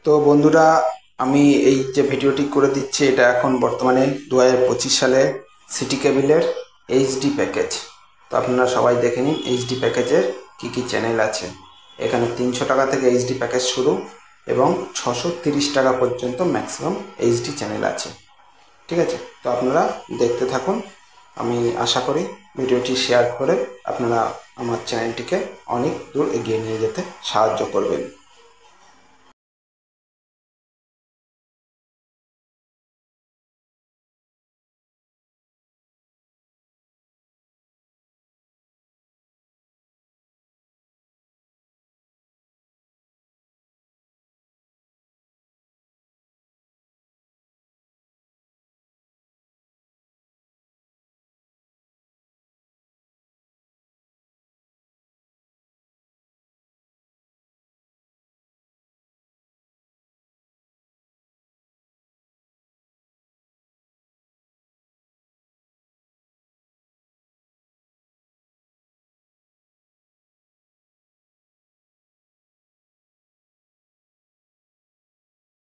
তো বন্ধুরা, আমি এই যে ভিডিওটি করে দিচ্ছি এটা এখন বর্তমানে 2025 সালে সিটি কেবিলের এইচডি প্যাকেজ। তো আপনারা সবাই দেখে নিন এইচডি প্যাকেজের কি কি চ্যানেল আছে। এখানে 300 টাকা থেকে এইচডি প্যাকেজ শুরু এবং 630 টাকা পর্যন্ত ম্যাক্সিমাম এইচডি চ্যানেল আছে। ঠিক আছে, তো আপনারা দেখতে থাকুন। আমি আশা করি ভিডিওটি শেয়ার করে আপনারা আমার চ্যানেলটিকে অনেক দূর এগিয়ে নিয়ে যেতে সাহায্য করবেন।